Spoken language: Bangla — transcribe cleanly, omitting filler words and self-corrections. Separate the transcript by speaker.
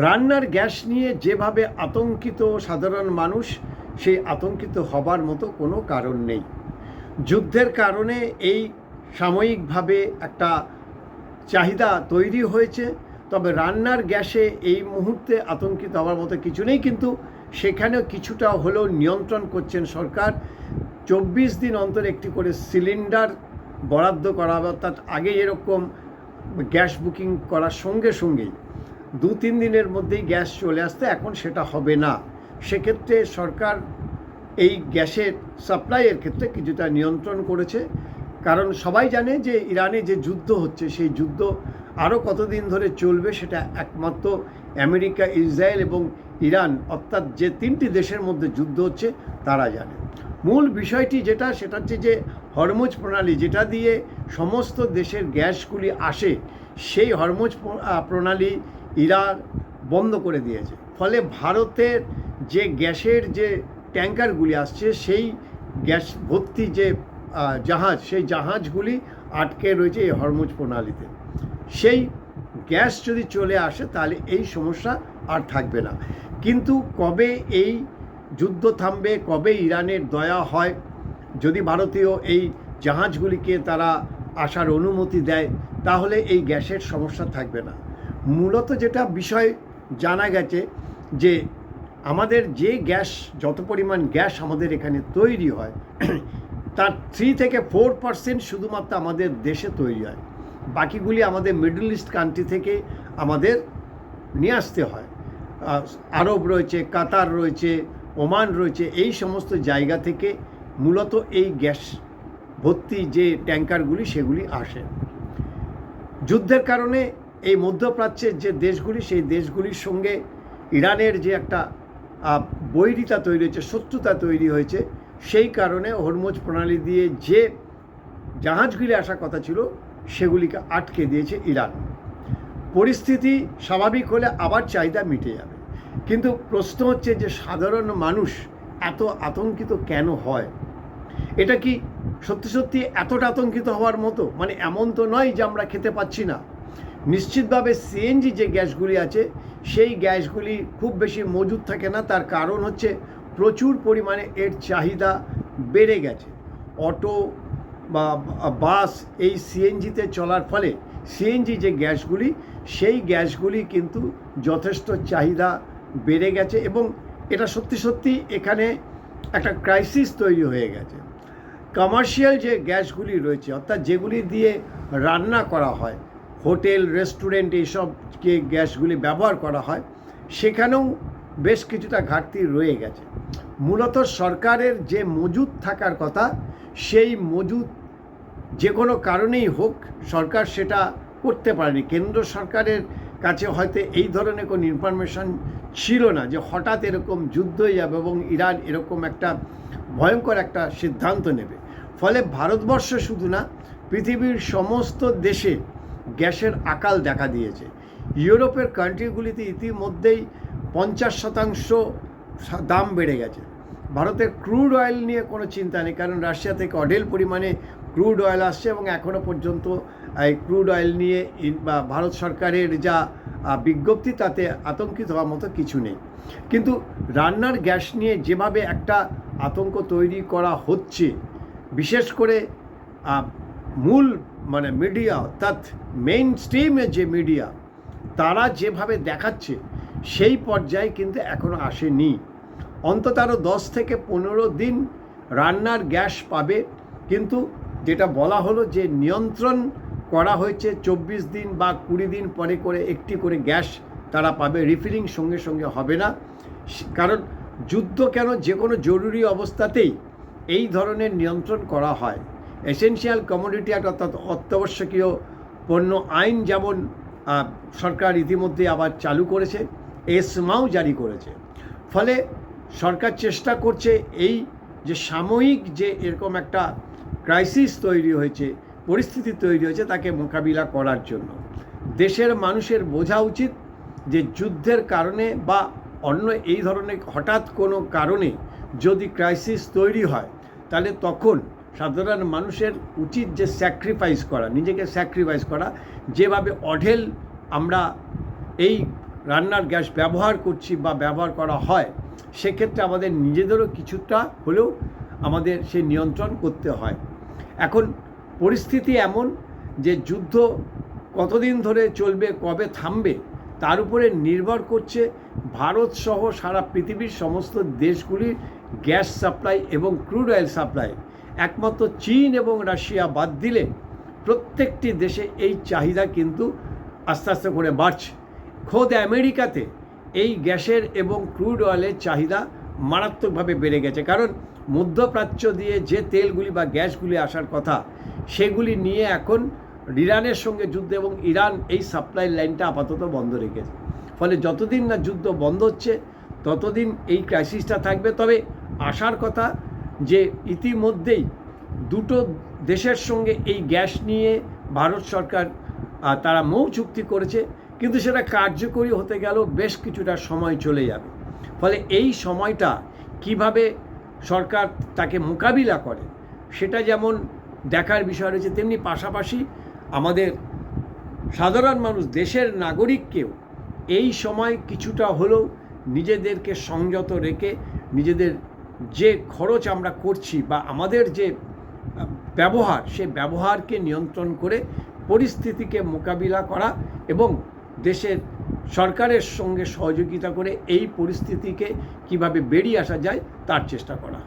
Speaker 1: রান্নার গ্যাস নিয়ে যেভাবে আতঙ্কিত সাধারণ মানুষ, সেই আতঙ্কিত হবার মতো কোনো কারণ নেই। যুদ্ধের কারণে এই সাময়িকভাবে একটা চাহিদা তৈরি হয়েছে, তবে রান্নার গ্যাসে এই মুহূর্তে আতঙ্কিত হওয়ার মতো কিছু নেই। কিন্তু সেখানেও কিছুটা হলেও নিয়ন্ত্রণ করছেন সরকার। 24 দিন অন্তর একটি করে সিলিন্ডার বরাদ্দ করা হবে, অর্থাৎ আগে এরকম গ্যাস বুকিং করার সঙ্গে সঙ্গেই 2-3 দিনের মধ্যেই গ্যাস চলে আসতে, এখন সেটা হবে না। সেক্ষেত্রে সরকার এই গ্যাসের সাপ্লাইয়ের ক্ষেত্রে কিছুটা নিয়ন্ত্রণ করেছে। কারণ সবাই জানে যে ইরানে যে যুদ্ধ হচ্ছে, সেই যুদ্ধ আরও কতদিন ধরে চলবে সেটা একমাত্র আমেরিকা, ইসরায়েল এবং ইরান, অর্থাৎ যে 3টি দেশের মধ্যে যুদ্ধ হচ্ছে তারা জানে। মূল বিষয়টি সেটা হচ্ছে যে হরমুজ প্রণালী, যেটা দিয়ে সমস্ত দেশের গ্যাসগুলি আসে, সেই হরমুজ প্রণালী ইরান বন্ধ করে দিয়েছে। ফলে ভারতের যে গ্যাসের যে ট্যাঙ্কারগুলি আসছে, সেই গ্যাস ভর্তি যে জাহাজ, সেই জাহাজগুলি আটকে রয়েছে এই হরমুজ প্রণালীতে। সেই গ্যাস যদি চলে আসে তাহলে এই সমস্যা আর থাকবে না। কিন্তু কবে এই যুদ্ধ থামবে, কবে ইরানের দয়া হয়, যদি ভারতীয় এই জাহাজগুলিকে তারা আসার অনুমতি দেয়, তাহলে এই গ্যাসের সমস্যা থাকবে না। মূলত যেটা বিষয় জানা গেছে যে আমাদের যে গ্যাস, যত পরিমাণ গ্যাস আমাদের এখানে তৈরি হয়, তার 3-4% শুধুমাত্র আমাদের দেশে তৈরি হয়। বাকিগুলি আমাদের মিডল ইস্ট কান্ট্রি থেকে আমাদের নিয়ে আসতে হয়। আরব রয়েছে, কাতার রয়েছে, ওমান রয়েছে, এই সমস্ত জায়গা থেকে মূলত এই গ্যাস ভর্তি যে ট্যাঙ্কারগুলি সেগুলি আসে। যুদ্ধের কারণে এই মধ্যপ্রাচ্যের যে দেশগুলি, সেই দেশগুলির সঙ্গে ইরানের যে একটা বৈরিতা তৈরি হয়েছে, শত্রুতা তৈরি হয়েছে, সেই কারণে হরমুজ প্রণালী দিয়ে যে জাহাজগুলি আসার কথা ছিল সেগুলিকে আটকে দিয়েছে ইরান। পরিস্থিতি স্বাভাবিক হলে আবার চাহিদা মিটে যাবে। কিন্তু প্রশ্ন হচ্ছে যে সাধারণ মানুষ এত আতঙ্কিত কেন হয়? এটা কি সত্যি সত্যি এতটা আতঙ্কিত হওয়ার মতো? মানে এমন তো নয় যে আমরা খেতে পাচ্ছি না। নিশ্চিতভাবে সিএনজি যে গ্যাসগুলি আছে, সেই গ্যাসগুলি খুব বেশি মজুদ থাকে না। তার কারণ হচ্ছে প্রচুর পরিমাণে এর চাহিদা বেড়ে গেছে। অটো বা বাস এই সিএনজিতে চলার ফলে সিএনজি যে গ্যাসগুলি, সেই গ্যাসগুলি কিন্তু যথেষ্ট চাহিদা বেড়ে গেছে এবং এটা সত্যি সত্যি এখানে একটা ক্রাইসিস তৈরি হয়ে গেছে। কমার্শিয়াল যে গ্যাসগুলি রয়েছে, অর্থাৎ যেগুলি দিয়ে রান্না করা হয়, হোটেল, রেস্টুরেন্ট, এইসব যে গ্যাসগুলি ব্যবহার করা হয়, সেখানেও বেশ কিছুটা ঘাটতি রয়ে গেছে। মূলত সরকারের যে মজুদ থাকার কথা, সেই মজুদ যে কোনো কারণেই হোক সরকার সেটা করতে পারেনি। কেন্দ্র সরকারের কাছে হয়তো এই ধরনের কোনো ইনফরমেশন ছিল না যে হঠাৎ এরকম যুদ্ধ হয়ে যাবে এবং ইরান এরকম একটা ভয়ঙ্কর একটা সিদ্ধান্ত নেবে। ফলে ভারতবর্ষ শুধু না, পৃথিবীর সমস্ত দেশে গ্যাসের আকাল দেখা দিয়েছে। ইউরোপের কান্ট্রিগুলিতে ইতিমধ্যেই 50% দাম বেড়ে গেছে। ভারতের ক্রুড অয়েল নিয়ে কোনো চিন্তা নেই, কারণ রাশিয়া থেকে অঢেল পরিমাণে ক্রুড অয়েল আসছে এবং এখনও পর্যন্ত এই ক্রুড অয়েল নিয়ে ভারত সরকারের যা বিজ্ঞপ্তি, তাতে আতঙ্কিত হওয়ার মতো কিছু নেই। কিন্তু রান্নার গ্যাস নিয়ে যেভাবে একটা আতঙ্ক তৈরি করা হচ্ছে, বিশেষ করে মূল মিডিয়া, অর্থাৎ মেইন স্ট্রিমের যে মিডিয়া, তারা যেভাবে দেখাচ্ছে, সেই পর্যায়ে কিন্তু এখনও আসেনি। অন্তত আরও 10-15 দিন রান্নার গ্যাস পাবে। কিন্তু যেটা বলা হলো যে নিয়ন্ত্রণ করা হয়েছে, 24 দিন বা 20 দিন পরে করে একটি করে গ্যাস তারা পাবে। রিফিলিং সঙ্গে সঙ্গে হবে না। কারণ যুদ্ধ কেন, যে কোনো জরুরি অবস্থাতেই এই ধরনের নিয়ন্ত্রণ করা হয়। এসেনশিয়াল কমোডিটি অ্যাক্ট, অর্থাৎ অত্যাবশ্যকীয় পণ্য আইন যেমন সরকার ইতিমধ্যে আবার চালু করেছে, এসমাও জারি করেছে। ফলে সরকার চেষ্টা করছে এই যে সাময়িক যে এরকম একটা ক্রাইসিস তৈরি হয়েছে, পরিস্থিতি তৈরি হয়েছে, তাকে মোকাবিলা করার জন্য দেশের মানুষের বোঝা উচিত যে যুদ্ধের কারণে বা অন্য এই ধরনের হঠাৎ কোনো কারণে যদি ক্রাইসিস তৈরি হয়, তাহলে তখন সাধারণ মানুষের উচিত যে স্যাক্রিফাইস করা, নিজেকে স্যাক্রিফাইস করা। যেভাবে অঢেল আমরা এই রান্নার গ্যাস ব্যবহার করছি বা ব্যবহার করা হয়, সেক্ষেত্রে আমাদের নিজেদেরও কিছুটা হলেও আমাদের সে নিয়ন্ত্রণ করতে হয়। এখন পরিস্থিতি এমন যে যুদ্ধ কতদিন ধরে চলবে, কবে থামবে, তার উপরে নির্ভর করছে ভারত সহ সারা পৃথিবীর সমস্ত দেশগুলির গ্যাস সাপ্লাই এবং ক্রুড অয়েল সাপ্লাই। একমাত্র চীন এবং রাশিয়া বাদ দিলে প্রত্যেকটি দেশে এই চাহিদা কিন্তু আস্তে আস্তে করে বাড়ছে। খোদ আমেরিকাতে এই গ্যাসের এবং ক্রুড অয়েলের চাহিদা মারাত্মকভাবে বেড়ে গেছে, কারণ মধ্যপ্রাচ্য দিয়ে যে তেলগুলি বা গ্যাসগুলি আসার কথা, সেগুলি নিয়ে এখন ইরানের সঙ্গে যুদ্ধ, এবং ইরান এই সাপ্লাই লাইনটা আপাতত বন্ধ রেখেছে। ফলে যতদিন না যুদ্ধ বন্ধ হচ্ছে ততদিন এই ক্রাইসিসটা থাকবে। তবে আসার কথা যে ইতিমধ্যেই দুটো দেশের সঙ্গে এই গ্যাস নিয়ে ভারত সরকার তারা মৌ চুক্তি করেছে, কিন্তু সেটা কার্যকরী হতে গেলেও বেশ কিছুটা সময় চলে যাবে। ফলে এই সময়টা কিভাবে সরকার তাকে মোকাবিলা করে সেটা যেমন দেখার বিষয় রয়েছে, তেমনি পাশাপাশি আমাদের সাধারণ মানুষ, দেশের নাগরিককেও এই সময় কিছুটা হলেও নিজেদেরকে সংযত রেখে নিজেদের যে খরচ আমরা করছি বা আমাদের যে ব্যবহার, সে ব্যবহারকে নিয়ন্ত্রণ করে পরিস্থিতিকে মোকাবিলা করা এবং দেশের সরকারের সঙ্গে সহযোগিতা করে এই পরিস্থিতিকে কিভাবে বেরিয়ে আসা যায় তার চেষ্টা করা।